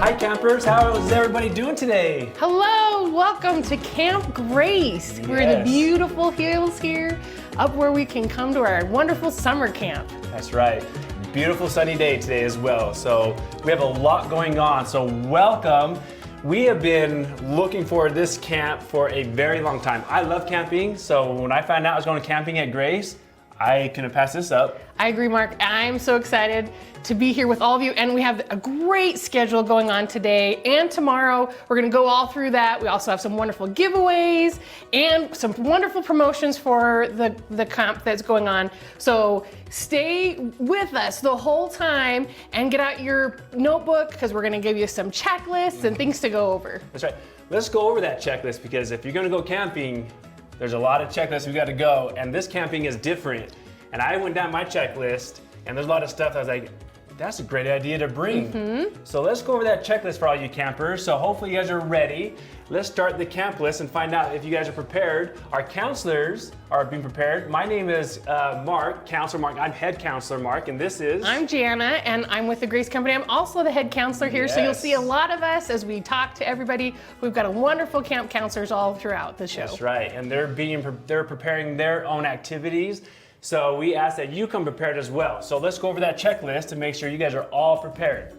Hi campers, how is everybody doing today? Hello, welcome to Camp Grace. We're in the beautiful hills here, up where we can come to our wonderful summer camp. That's right. Beautiful sunny day today as well. So we have a lot going on, so welcome. We have been looking for this camp for a very long time. I love camping, so when I found out I was going camping at Grace, I couldn't pass this up. I agree, Mark. I'm so excited to be here with all of you, and we have a great schedule going on today and tomorrow. We're gonna go all through that. We also have some wonderful giveaways and some wonderful promotions for the camp that's going on. So stay with us the whole time and get out your notebook because we're gonna give you some checklists and things to go over. That's right. Let's go over that checklist because if you're gonna go camping, there's a lot of checklists we got to go, and this camping is different. And I went down my checklist, and there's a lot of stuff I was like, that's a great idea to bring. So let's go over that checklist for all you campers. So hopefully you guys are ready. Let's start the camp list and find out if you guys are prepared. Our counselors are being prepared. My name is Mark, Counselor Mark. I'm Head Counselor Mark, and this is... I'm Jana, and I'm with the Grace Company. I'm also the head counselor here, so you'll see a lot of us as we talk to everybody. We've got a wonderful camp counselors all throughout the show. That's right, and they're preparing their own activities. So we ask that you come prepared as well. So let's go over that checklist to make sure you guys are all prepared.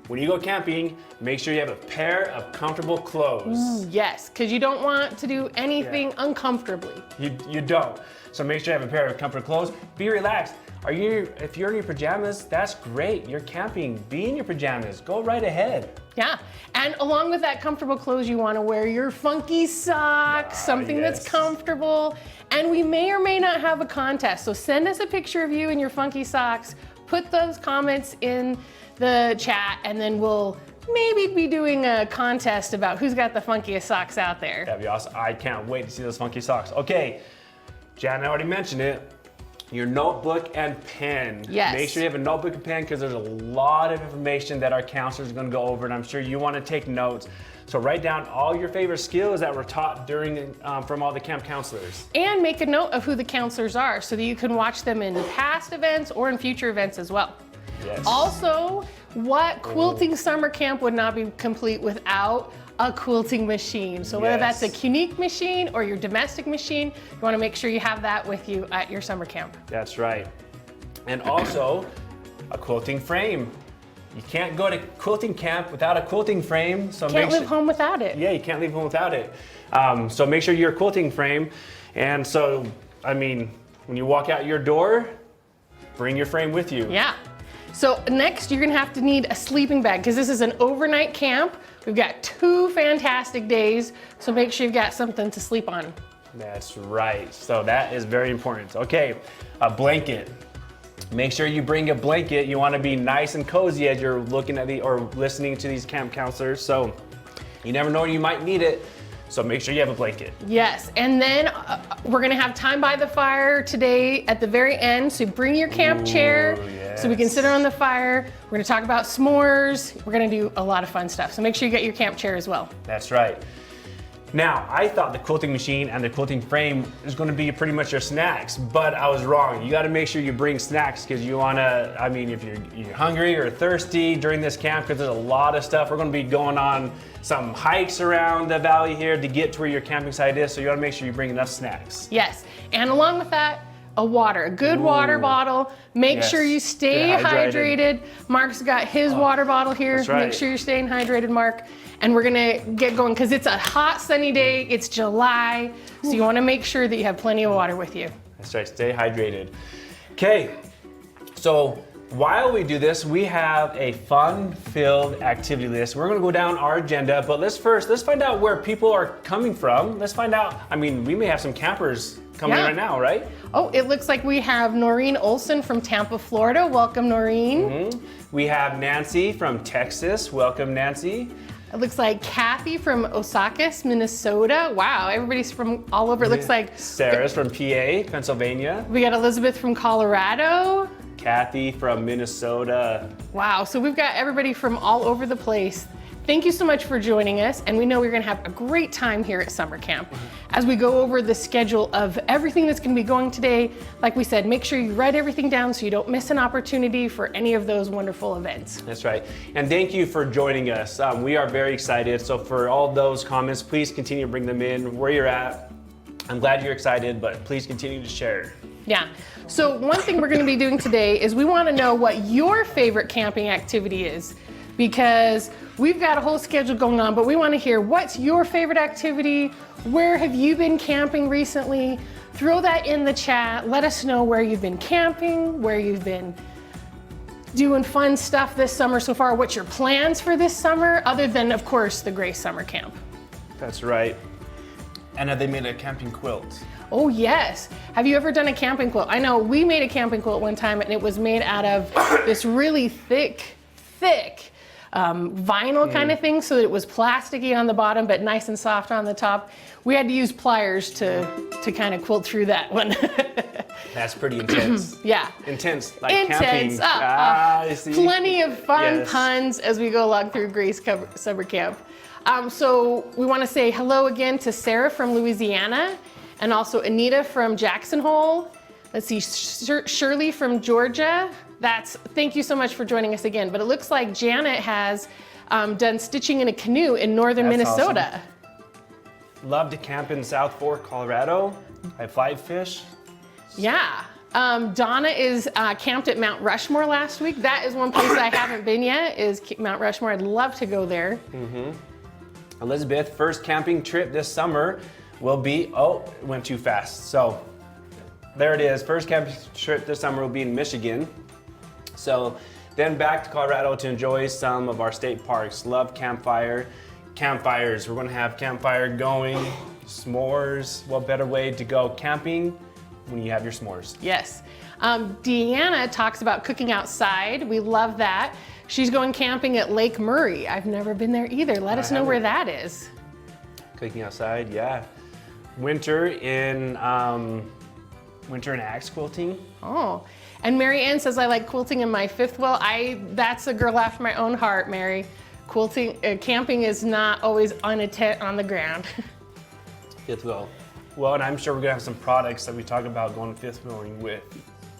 When you go camping, make sure you have a pair of comfortable clothes. Yes, because you don't want to do anything uncomfortably. You don't. So make sure you have a pair of comfortable clothes. Be relaxed. If you're in your pajamas, that's great. You're camping. Be in your pajamas. Go right ahead. Yeah, and along with that comfortable clothes, you want to wear your funky socks, something that's comfortable. And we may or may not have a contest, so send us a picture of you in your funky socks, put those comments in the chat, and then we'll maybe be doing a contest about who's got the funkiest socks out there. That'd be awesome. I can't wait to see those funky socks. Okay, Jan already mentioned it. Your notebook and pen. Yes. Make sure you have a notebook and pen because there's a lot of information that our counselors are going to go over, and I'm sure you want to take notes. So write down all your favorite skills that were taught during from all the camp counselors. And make a note of who the counselors are so that you can watch them in past events or in future events as well. Yes. Also, what quilting summer camp would not be complete without a quilting machine? So whether that's a unique machine or your domestic machine, you want to make sure you have that with you at your summer camp. That's right. And also a quilting frame. You can't go to quilting camp without a quilting frame. So can't live home without it. Yeah, you can't leave home without it. So make sure you're a quilting frame. And so, I mean, when you walk out your door, bring your frame with you. Yeah. So next, you're gonna have to need a sleeping bag because this is an overnight camp. We've got 2 fantastic days, so make sure you've got something to sleep on. That's right. So that is very important. Okay, a blanket. Make sure you bring a blanket. You want to be nice and cozy as you're looking at or listening to these camp counselors. So you never know when you might need it. So make sure you have a blanket. Yes, and then we're gonna have time by the fire today at the very end. So bring your camp chair so we can sit around the fire. We're gonna talk about s'mores. We're gonna do a lot of fun stuff. So make sure you get your camp chair as well. That's right. Now, I thought the quilting machine and the quilting frame is going to be pretty much your snacks, but I was wrong. You got to make sure you bring snacks because you want to, I mean, if you're hungry or thirsty during this camp, because there's a lot of stuff. We're going to be going on some hikes around the valley here to get to where your camping site is, so you got to make sure you bring enough snacks. Yes, and along with that, a good water bottle. Make sure you stay hydrated. Mark's got his water bottle here. That's right. Make sure you're staying hydrated, Mark. And we're gonna get going because it's a hot, sunny day. It's July, so you wanna make sure that you have plenty of water with you. That's right, stay hydrated. Okay, so while we do this, we have a fun-filled activity list. We're gonna go down our agenda, but let's find out where people are coming from. Let's find out, I mean, we may have some campers coming right now, right? Oh, it looks like we have Noreen Olson from Tampa, Florida. Welcome, Noreen. We have Nancy from Texas. Welcome, Nancy. It looks like Kathy from Osaka, Minnesota. Wow, everybody's from all over. It looks like Sarah's from PA, Pennsylvania. We got Elizabeth from Colorado. Kathy from Minnesota. Wow, so we've got everybody from all over the place. thank you so much for joining us. And we know we're gonna have a great time here at summer camp. As we go over the schedule of everything that's gonna be going today, like we said, make sure you write everything down so you don't miss an opportunity for any of those wonderful events. That's right. And thank you for joining us. We are very excited. So for all those comments, please continue to bring them in where you're at. I'm glad you're excited, but please continue to share. Yeah. So one thing we're going to be doing today is we want to know what your favorite camping activity is, because we've got a whole schedule going on, but we want to hear what's your favorite activity? Where have you been camping recently? Throw that in the chat. Let us know where you've been camping, where you've been doing fun stuff this summer so far, what's your plans for this summer, other than, of course, the Grace Summer Camp. That's right. And have they made a camping quilt? Oh yes. Have you ever done a camping quilt? I know we made a camping quilt one time, and it was made out of this really thick vinyl kind of thing, so that it was plasticky on the bottom but nice and soft on the top. We had to use pliers to kind of quilt through that one. That's pretty intense. Yeah. Intense, like Intense. camping. I see. Plenty of fun Yes. puns as we go along through Grace Summer Camp. So we want to say hello again to Sarah from Louisiana, and also Anita from Jackson Hole. Let's see, Shirley from Georgia. Thank you so much for joining us again. But it looks like Janet has done stitching in a canoe in northern That's Minnesota. Awesome. Love to camp in South Fork, Colorado. I fly fish. Yeah. Donna is camped at Mount Rushmore last week. That is one place I haven't been yet, is Mount Rushmore. I'd love to go there. Elizabeth, first camping trip this summer will be, oh, it went too fast. So there it is. First camping trip this summer will be in Michigan. So then back to Colorado to enjoy some of our state parks. Love campfires. We're gonna have campfire going, s'mores. What better way to go camping when you have your s'mores? Yes. Deanna talks about cooking outside. We love that. She's going camping at Lake Murray. I've never been there either. Let us know where that is. Cooking outside, yeah. Winter in axe quilting. Oh, and Mary Ann says, I like quilting in my fifth wheel. That's a girl after my own heart, Mary. Quilting, camping is not always on a tent on the ground. Fifth wheel. Well, and I'm sure we're gonna have some products that we talk about going fifth wheeling with.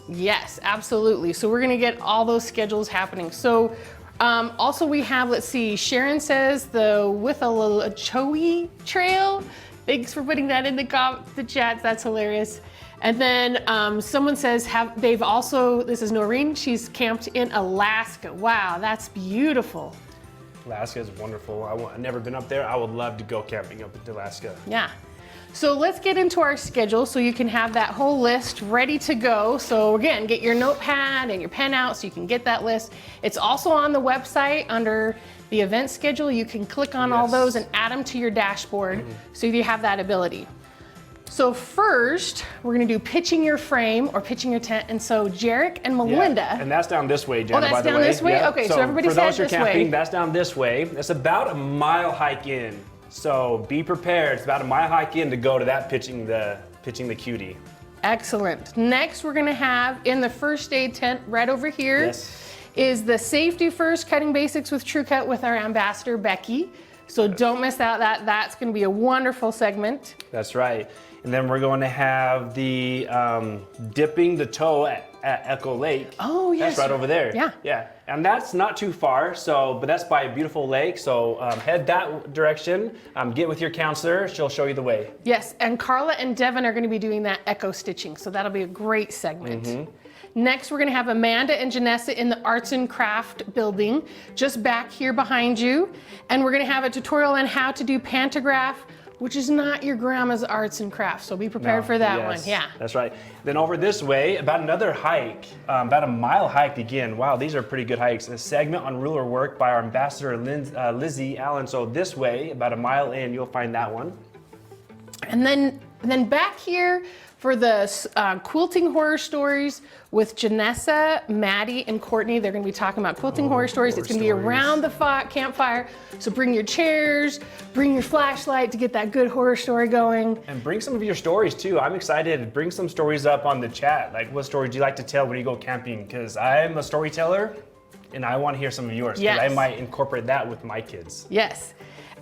Yes, absolutely. So we're gonna get all those schedules happening. So also we have, let's see, Sharon says the Withlacoochee Trail. Thanks for putting that in the chats, that's hilarious. And then someone says they've also, this is Noreen, she's camped in Alaska. Wow, that's beautiful. Alaska is wonderful. I've never been up there. I would love to go camping up in Alaska. Yeah. So let's get into our schedule so you can have that whole list ready to go. So again, get your notepad and your pen out so you can get that list. It's also on the website under the event schedule. You can click on all those and add them to your dashboard so you have that ability. So first, we're gonna do pitching your frame or pitching your tent. And so Jarek and Melinda. Yeah, and that's down this way, Jenna, that's by the down way. this way? Okay, so everybody's for those headed who are this camping, way. that's down this way. It's about a mile hike in. So be prepared. It's about a mile hike in to go to that pitching the cutie. Excellent. Next, we're gonna have in the first aid tent right over here is the safety first cutting basics with True Cut with our ambassador, Becky. So don't miss out that's gonna be a wonderful segment. That's right. And then we're going to have the dipping the toe at Echo Lake. Oh, yes. That's right over there. Yeah. Yeah. And that's not too far, but that's by a beautiful lake. So head that direction. Get with your counselor. She'll show you the way. Yes, and Carla and Devin are gonna be doing that echo stitching. So that'll be a great segment. Next, we're gonna have Amanda and Janessa in the Arts and Craft building, just back here behind you. And we're gonna have a tutorial on how to do pantograph, which is not your grandma's arts and crafts. So be prepared for that one, yeah. That's right. Then over this way, about another hike, about a mile hike again. Wow, these are pretty good hikes. A segment on ruler work by our ambassador, Lizzie Allen. So this way, about a mile in, you'll find that one. And then back here for the quilting horror stories with Janessa, Maddie, and Courtney. They're gonna be talking about quilting horror stories. It's gonna be around the campfire. So bring your chairs, bring your flashlight to get that good horror story going. And bring some of your stories too. I'm excited. Bring some stories up on the chat. Like, what stories do you like to tell when you go camping? Because I'm a storyteller And I want to hear some of yours, because Yes. I might incorporate that with my kids. Yes.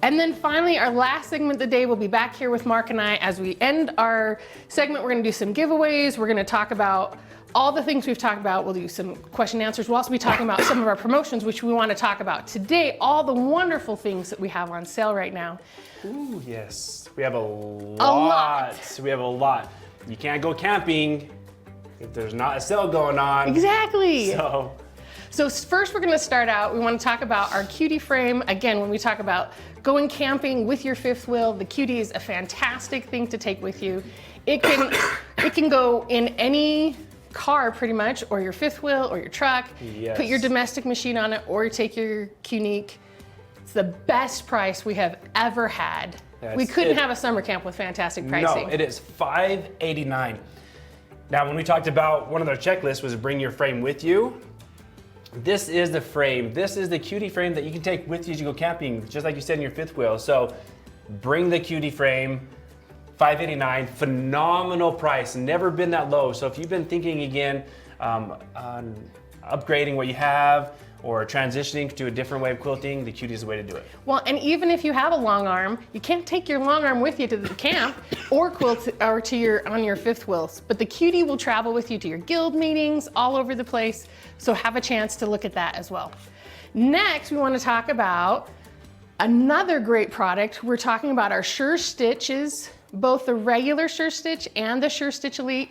And then finally, our last segment of the day will be back here with Mark and I. As we end our segment, we're going to do some giveaways. We're going to talk about all the things we've talked about. We'll do some question and answers. We'll also be talking about some of our promotions, which we want to talk about today, all the wonderful things that we have on sale right now. Ooh, yes. We have a lot. We have a lot. You can't go camping if there's not a sale going on. Exactly. So first we're going to start out, we want to talk about our Cutie frame. Again, when we talk about going camping with your fifth wheel, the Cutie is a fantastic thing to take with you. It can go in any car pretty much, or your fifth wheel or your truck. Yes. Put your domestic machine on it, or take your Unique. It's the best price we have ever had. We couldn't have a summer camp with fantastic pricing. No, it is $5.89. Now, when we talked about one of our checklists was bring your frame with you. This is the frame. This is the Cutie frame that you can take with you as you go camping, just like you said in your fifth wheel. So bring the Cutie frame, $5.89, phenomenal price, never been that low. So if you've been thinking again on upgrading what you have or transitioning to a different way of quilting, the Cutie is the way to do it. Well, and even if you have a long arm, you can't take your long arm with you to the camp or quilt or on your fifth wheels. But the Cutie will travel with you to your guild meetings all over the place. So have a chance to look at that as well. Next, we want to talk about another great product. We're talking about our Sure Stitches, both the regular Sure Stitch and the Sure Stitch Elite.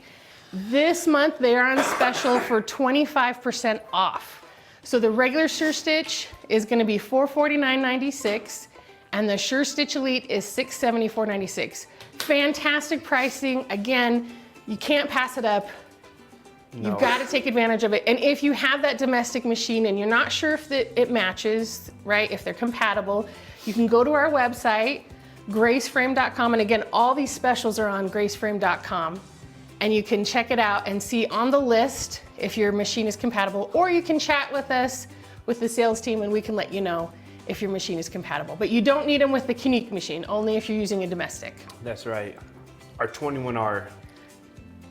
This month, they are on special for 25% off. So the regular Sure Stitch is going to be $449.96, and the Sure Stitch Elite is $674.96. Fantastic pricing. Again, you can't pass it up. No. You've got to take advantage of it. And if you have that domestic machine and you're not sure if it matches, right, if they're compatible, you can go to our website, graceframe.com. And again, all these specials are on graceframe.com. And you can check it out and see on the list if your machine is compatible, or you can chat with us, with the sales team, and we can let you know if your machine is compatible. But you don't need them with the Unique machine, only if you're using a domestic. That's right. Our 21R.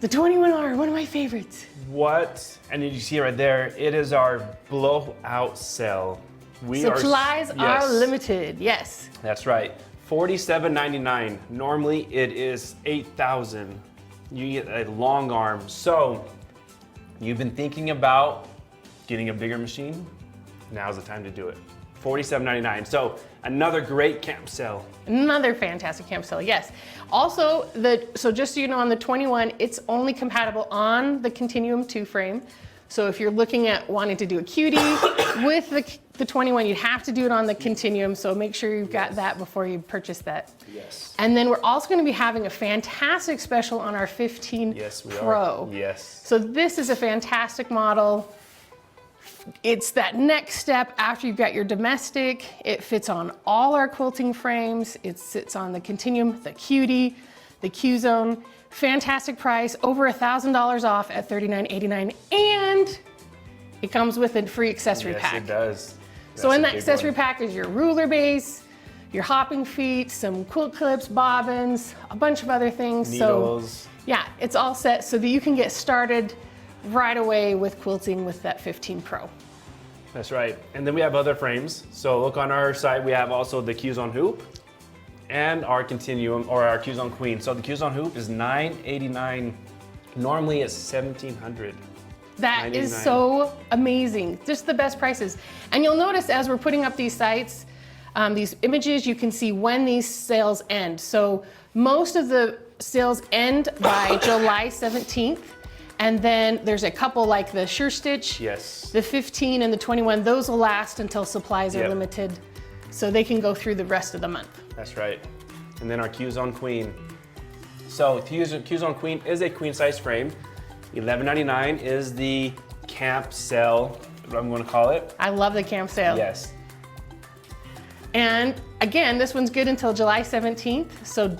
The 21R, one of my favorites. What? And you see right there, it is our blowout sale. Supplies are limited, yes. That's right. $47.99. Normally it is $8,000. You get a long arm. So you've been thinking about getting a bigger machine? Now's the time to do it. $47.99. So another great camp sale. Another fantastic camp sale, yes. Also, so just so you know, on the 21, it's only compatible on the Continuum 2 frame. So if you're looking at wanting to do a Cutie with the 21, you'd have to do it on the Continuum. So make sure you've got that before you purchase that. Yes. And then we're also going to be having a fantastic special on our 15 Pro. Yes. So this is a fantastic model. It's that next step after you've got your domestic. It fits on all our quilting frames. It sits on the Continuum, the Cutie, the Q-Zone. Fantastic price, over $1,000 off at $39.89, and it comes with a free accessory pack. Yes, it does. So in that accessory pack is your ruler base, your hopping feet, some quilt clips, bobbins, a bunch of other things. Needles. So yeah, it's all set so that you can get started right away with quilting with that 15 Pro. That's right. And then we have other frames. So look on our site, we have also the Q-Zone Hoop and our Continuum, or our Q-Zone Queen. So the Q-Zone Hoop is $989. Normally it's $1,700. That is so amazing. Just the best prices. And you'll notice as we're putting up these sites, these images, you can see when these sales end. So most of the sales end by July 17th. And then there's a couple like the Sure Stitch, yes, the 15 and the 21. Those will last until supplies are limited. So they can go through the rest of the month. That's right. And then our Q-Zone Queen. So Q-Zone Queen is a queen size frame. $11.99 is the camp sale, what I'm going to call it. I love the camp sale. Yes. And again, this one's good until July 17th. So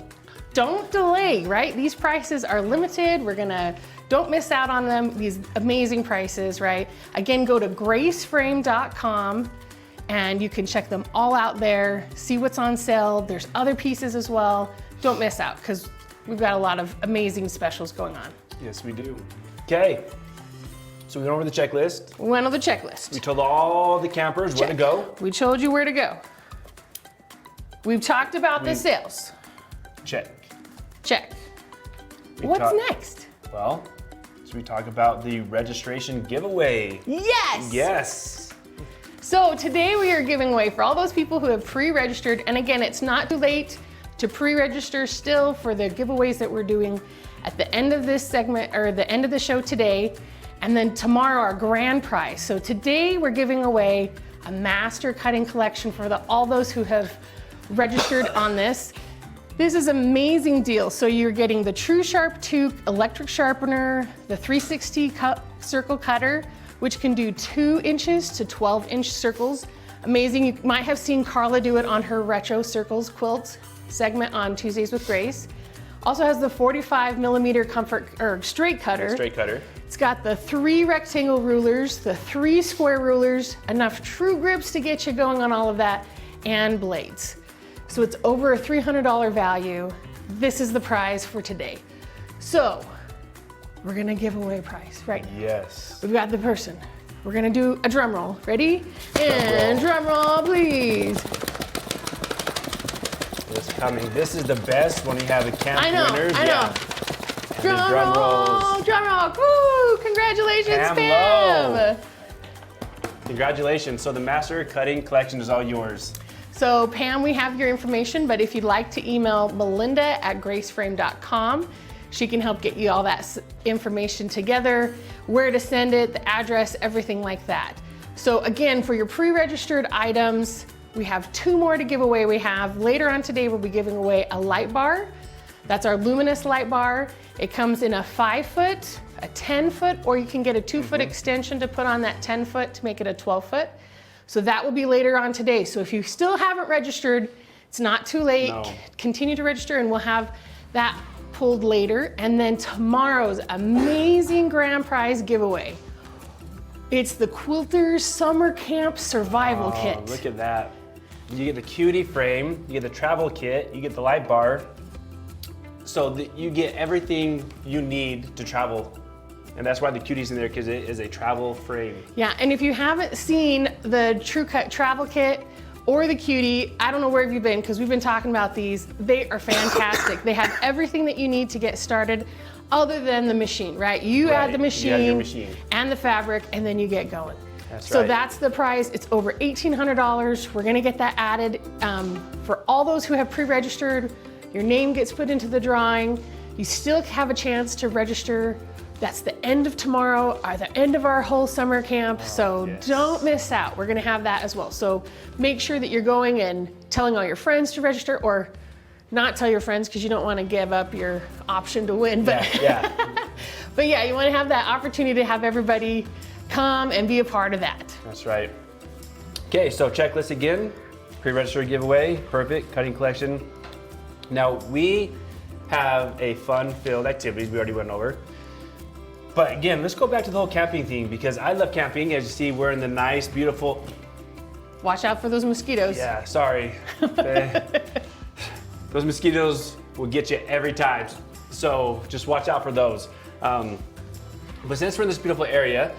don't delay, right? These prices are limited. Don't miss out on them. These amazing prices, right? Again, go to graceframe.com. and you can check them all out there, see what's on sale. There's other pieces as well. Don't miss out, because we've got a lot of amazing specials going on. Yes, we do. Okay, So we went over the checklist. We went on the checklist. We told all the campers where to Check. go. We told you where to go. We've talked about the sales. Check. Check. We What's talk- next? Well, so we talk about the registration giveaway. Yes! Yes. So today we are giving away for all those people who have pre-registered, and again, it's not too late to pre-register still for the giveaways that we're doing at the end of this segment, or the end of the show today, and then tomorrow our grand prize. So today we're giving away a master cutting collection for all those who have registered on this. This is an amazing deal. So you're getting the True Sharp 2 electric sharpener, the 360 circle cutter, which can do 2 inches to 12-inch circles. Amazing. You might have seen Carla do it on her retro circles quilt segment on Tuesdays with Grace. Also has the 45mm comfort or straight cutter. Straight cutter. It's got the 3 rectangle rulers, the 3 square rulers, enough true grips to get you going on all of that, and blades. So it's over a $300 value. This is the prize for today. So we're gonna give away a prize right now. Yes. We've got the person. We're gonna do a drum roll. Ready? And drum roll, please. It's coming. This is the best when you have the camp I know, winners. I know. Yeah. And the drum rolls. Drum roll, woo! Congratulations, Pam Pam! Lowe. Congratulations. So the master cutting collection is all yours. So Pam, we have your information, but if you'd like to email melinda@graceframe.com, she can help get you all that information together, where to send it, the address, everything like that. So again, for your pre-registered items, we have 2 more to give away. We have later on today, we'll be giving away a light bar. That's our luminous light bar. It comes in a 5-foot, a 10-foot, or you can get a 2-foot extension to put on that 10-foot to make it a 12-foot. So that will be later on today. So if you still haven't registered, it's not too late. No. Continue to register and we'll have that pulled later. And then tomorrow's amazing grand prize giveaway. It's the Quilter Summer Camp Survival Kit. Look at that. You get the cutie frame, you get the travel kit, you get the light bar. So that you get everything you need to travel. And that's why the cutie's in there, because it is a travel frame. Yeah, and if you haven't seen the True Cut Travel Kit or the Cutie, I don't know where you've been, because we've been talking about these. They are fantastic. They have everything that you need to get started other than the machine, right? You add the you add your machine machine. and the fabric, and then you get going. That's So right. that's the prize. It's over $1,800. We're gonna get that added. For all those who have pre-registered, your name gets put into the drawing. You still have a chance to register. That's the end of tomorrow, or the end of our whole summer camp. So yes. don't miss out. We're gonna have that as well. So make sure that you're going and telling all your friends to register, or not tell your friends because you don't wanna give up your option to win. But Yeah. but yeah, you wanna have that opportunity to have everybody come and be a part of that. That's right. Okay, so checklist again. Pre-register giveaway, perfect, cutting collection. Now we have a fun-filled activities we already went over. But again, let's go back to the whole camping thing, because I love camping. As you see, we're in the nice, beautiful, Watch out for those mosquitoes. yeah, sorry. Those mosquitoes will get you every time. So just watch out for those. But since we're in this beautiful area,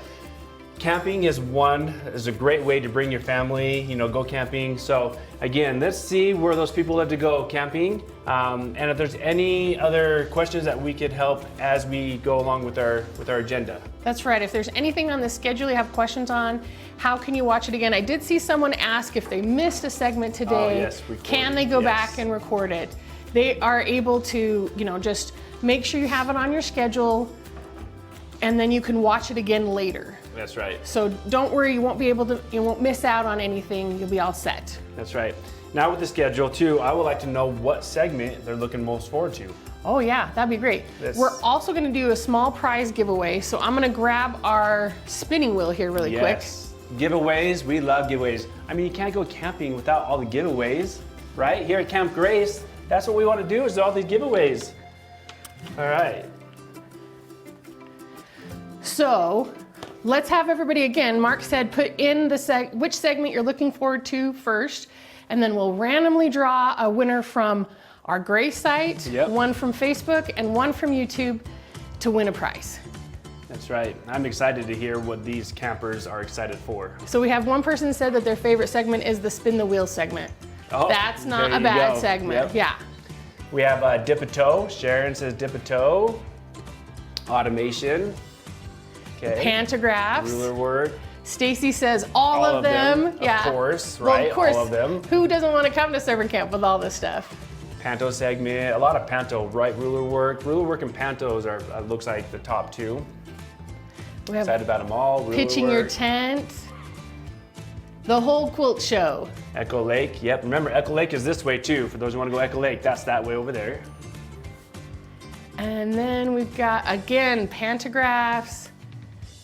camping is a great way to bring your family, go camping. So again, let's see where those people love to go camping. And if there's any other questions that we could help as we go along with our agenda. That's right. If there's anything on the schedule you have questions on, how can you watch it again? I did see someone ask if they missed a segment today, yes, record can it, they go yes. back and record it? They are able to, just make sure you have it on your schedule, and then you can watch it again later. That's right. So don't worry, you won't miss out on anything. You'll be all set. That's right. Now with the schedule too, I would like to know what segment they're looking most forward to. Oh yeah, that'd be great. We're also gonna do a small prize giveaway. So I'm gonna grab our spinning wheel here really quick. Giveaways, we love giveaways. I mean, you can't go camping without all the giveaways, right? Here at Camp Grace, that's what we want to do, is all these giveaways. All right. So let's have everybody again. Mark said put in which segment you're looking forward to first, and then we'll randomly draw a winner from our Grace site, Yep. one from Facebook, and one from YouTube to win a prize. That's right. I'm excited to hear what these campers are excited for. So we have one person said that their favorite segment is the spin the wheel segment. Oh, that's not there a you bad go. segment. Yep. Yeah. We have dip a toe. Sharon says dip a toe. Automation. Okay. Pantographs. Ruler work. Stacy says all of them. Yeah. Of course, Well, right? of course. All of them. Who doesn't want to come to servant camp with all this stuff? Panto segment. A lot of panto, right? Ruler work. Ruler work and pantos are looks like the top two. We have Excited about them all. Ruler pitching work. your tent. The whole quilt show. Echo Lake. Yep. Remember, Echo Lake is this way too. For those who want to go Echo Lake, that's that way over there. And then we've got, again, pantographs,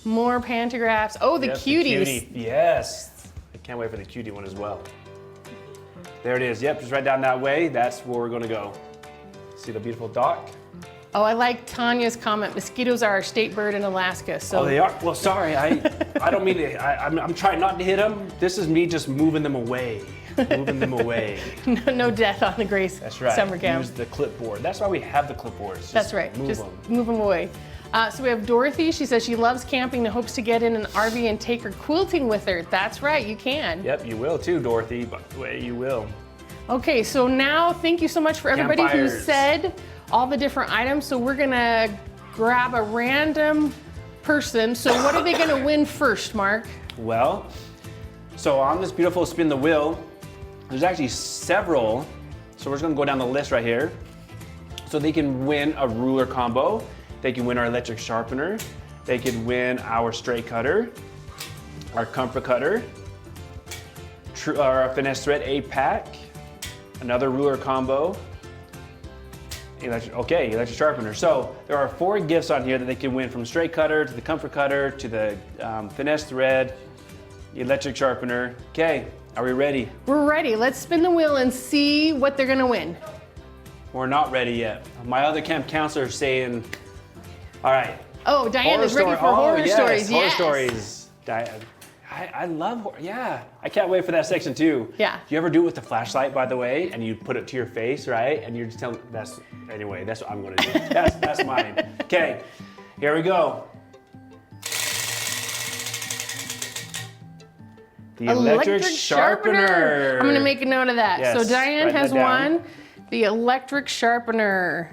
more pantographs. Oh, the Yep, cuties. The cutie. Yes. I can't wait for the cutie one as well. There it is. Yep, just right down that way. That's where we're going to go. See the beautiful dock? Oh, I like Tanya's comment. Mosquitoes are our state bird in Alaska. So Oh, they are? Well, sorry. I don't mean to. I'm trying not to hit them. This is me just moving them away. Moving them away. no death on the Grace That's right. summer camp. Use the clipboard. That's why we have the clipboards. Just That's right. Move Just them. move them away. So we have Dorothy. She says she loves camping and hopes to get in an RV and take her quilting with her. That's right. You can. Yep, you will too, Dorothy. By the way, you will. Okay, so now thank you so much for everybody who Campfires. said all the different items. So we're gonna grab a random person. So what are they gonna win first, Mark? Well, so on this beautiful spin the wheel, there's actually several. So we're just gonna go down the list right here. So they can win a ruler combo. They can win our electric sharpener. They can win our straight cutter, our comfort cutter, our finesse thread 8-pack, another ruler combo, electric sharpener. So there are 4 gifts on here that they can win, from straight cutter to the comfort cutter to the finesse thread, electric sharpener. Okay, are we ready? We're ready. Let's spin the wheel and see what they're gonna win. We're not ready yet. My other camp counselor is saying, all right. Oh, Diane is ready for horror stories. Horror Yes. stories. Diane. I love horror. Yeah, I can't wait for that section too. Yeah. Do you ever do it with the flashlight, by the way, and you put it to your face, right? And you're just telling, that's what I'm gonna do. That's mine. Okay, here we go. The electric sharpener. I'm gonna make a note of that. Yes, So Diane write has that down. won the electric sharpener.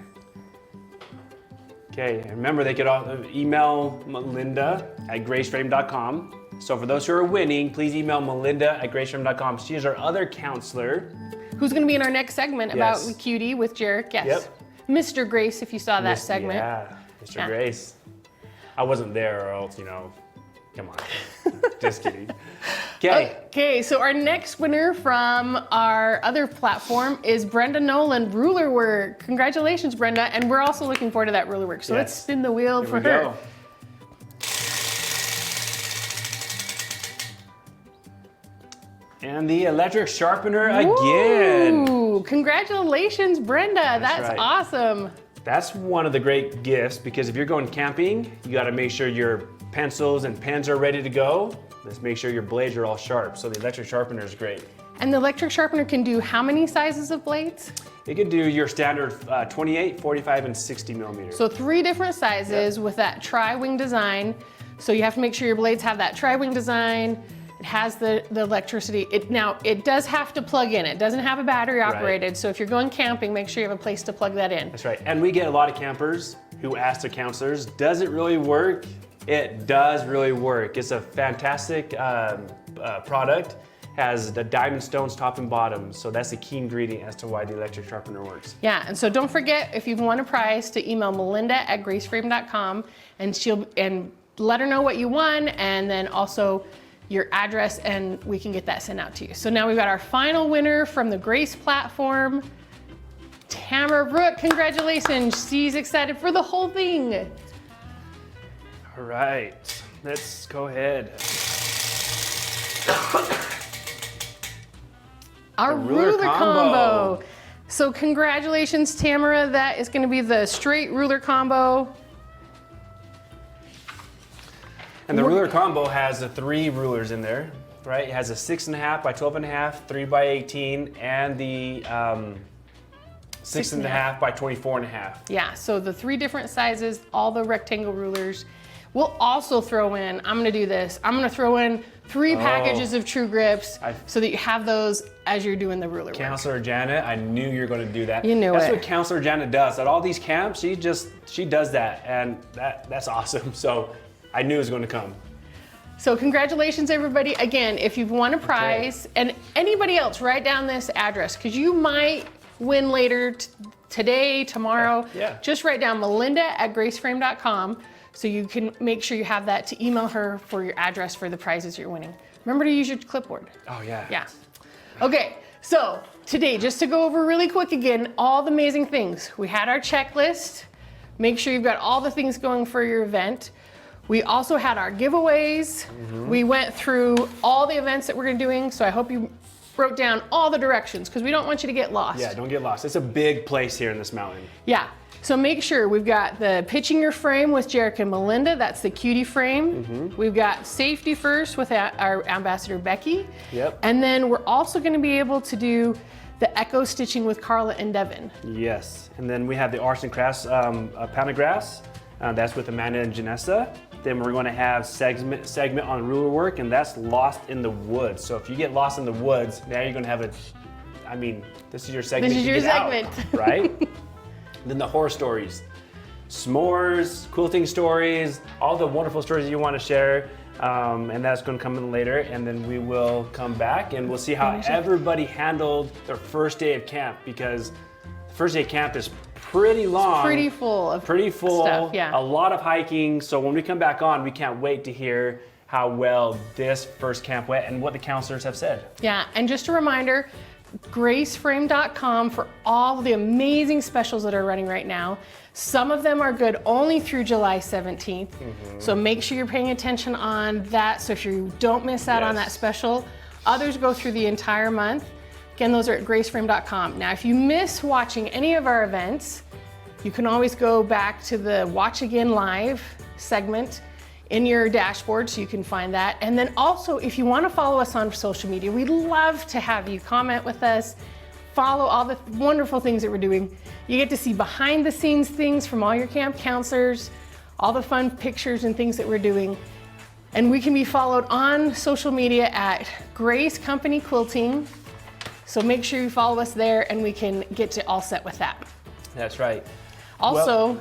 Okay, and remember they could also email Melinda at graceframe.com. So for those who are winning, please email Melinda at graceframe.com. She is our other counselor. Who's gonna be in our next segment Yes. about Cutie with Jarek? Yes. Yep. Mr. Grace, if you saw that segment. Yeah, Mr. Yeah. Grace. I wasn't there, or else, come on. Just kidding. Okay. Okay, so our next winner from our other platform is Brenda Nolan, ruler work. Congratulations, Brenda. And we're also looking forward to that ruler work. So let's Yes. spin the wheel Here for we her. go. And the electric sharpener again. Ooh, congratulations, Brenda. That's right. awesome. That's one of the great gifts, because if you're going camping, you got to make sure your pencils and pens are ready to go. Let's make sure your blades are all sharp. So the electric sharpener is great. And the electric sharpener can do how many sizes of blades? It can do your standard 28, 45, and 60 millimeters. So 3 different sizes with that tri-wing design. So you have to make sure your blades have that tri-wing design. It has the electricity. Now, it does have to plug in. It doesn't have a battery operated. So if you're going camping, make sure you have a place to plug that in. That's right. And we get a lot of campers who ask their counselors, does it really work? It does really work. It's a fantastic product. Has the diamond stones top and bottom. So that's the key ingredient as to why the electric sharpener works. Yeah, and so don't forget, if you've won a prize, to email Melinda at graceframe.com and let her know what you won, and then also your address, and we can get that sent out to you. So now we've got our final winner from the Grace platform, Tamara Brooke. Congratulations. She's excited for the whole thing. All right, let's go ahead. Our ruler combo. So congratulations, Tamara. That is going to be the straight ruler combo. And the ruler combo has the 3 rulers in there, right? It has a 6.5 by 12.5, 3 by 18, and the 6.5 by 24.5. Yeah, so the 3 different sizes, all the rectangle rulers. We'll also throw in, I'm gonna do this, I'm gonna throw in 3 packages of True Grips so that you have those as you're doing the ruler work. Counselor Janet, I knew you were going to do that. You knew That's it. what Counselor Janet does. At all these camps, she does that, and that's awesome. So I knew it was going to come. So congratulations, everybody. Again, if you've won a prize, and anybody else, write down this address, because you might win later today, tomorrow. Yeah. Just write down melinda@graceframe.com so you can make sure you have that to email her for your address for the prizes you're winning. Remember to use your clipboard. Oh, yeah. Yeah. Okay, so today, just to go over really quick again, all the amazing things. We had our checklist. Make sure you've got all the things going for your event. We also had our giveaways. We went through all the events that we're doing, so I hope you wrote down all the directions, because we don't want you to get lost. Yeah, don't get lost. It's a big place here in this mountain. Yeah, so make sure we've got the pitching your frame with Jarek and Melinda. That's the cutie frame. We've got safety first with our ambassador Becky. Yep. And then we're also going to be able to do the echo stitching with Carla and Devin. Yes, and then we have the arts and crafts pound of grass. That's with Amanda and Janessa. Then we're going to have segment on ruler work, and that's lost in the woods. So if you get lost in the woods, now you're going to have this is your segment. This is to your get out, segment. right? Then the horror stories, s'mores, quilting stories, all the wonderful stories that you want to share. And that's going to come in later. And then we will come back and we'll see how everybody handled their first day of camp, because the first day of camp is pretty long. Pretty full of stuff, yeah. A lot of hiking. So when we come back on, we can't wait to hear how well this first camp went and what the counselors have said. Yeah, and just a reminder, graceframe.com for all the amazing specials that are running right now. Some of them are good only through July 17th. So make sure you're paying attention on that, so if you don't miss out on that special. Others go through the entire month. Again, those are at graceframe.com. Now, if you miss watching any of our events, you can always go back to the Watch Again Live segment in your dashboard, so you can find that. And then also, if you want to follow us on social media, we'd love to have you comment with us, follow all the wonderful things that we're doing. You get to see behind the scenes things from all your camp counselors, all the fun pictures and things that we're doing. And we can be followed on social media at Grace Company Quilting. So make sure you follow us there, and we can get you all set with that. That's right. Also,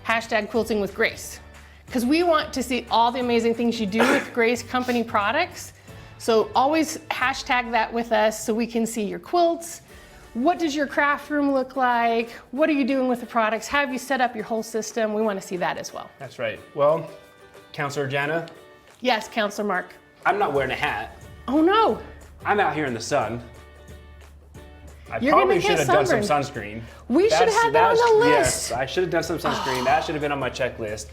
hashtag quilting with Grace, because we want to see all the amazing things you do with Grace Company products. So always hashtag that with us so we can see your quilts. What does your craft room look like? What are you doing with the products? Have you set up your whole system? We want to see that as well. That's right. Well, Counselor Jana. Yes, Counselor Mark. I'm not wearing a hat. Oh no. I'm out here in the sun. I You're probably gonna should get have done some sunburned. sunscreen. We should have had that on the list. Yes, I should have done some sunscreen. That should have been on my checklist.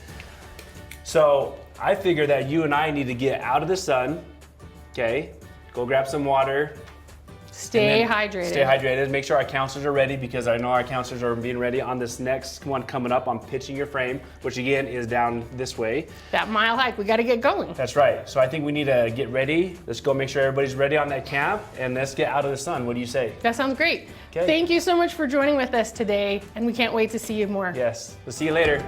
So I figured that you and I need to get out of the sun, okay? Go grab some water. Stay hydrated. Stay hydrated. Make sure our counselors are ready, because I know our counselors are being ready on this next one coming up on pitching your frame, which again is down this way. That mile hike, we got to get going. That's right. So I think we need to get ready. Let's go make sure everybody's ready on that camp, and let's get out of the sun. What do you say? That sounds great. Okay. Thank you so much for joining with us today, and we can't wait to see you more. Yes. We'll see you later.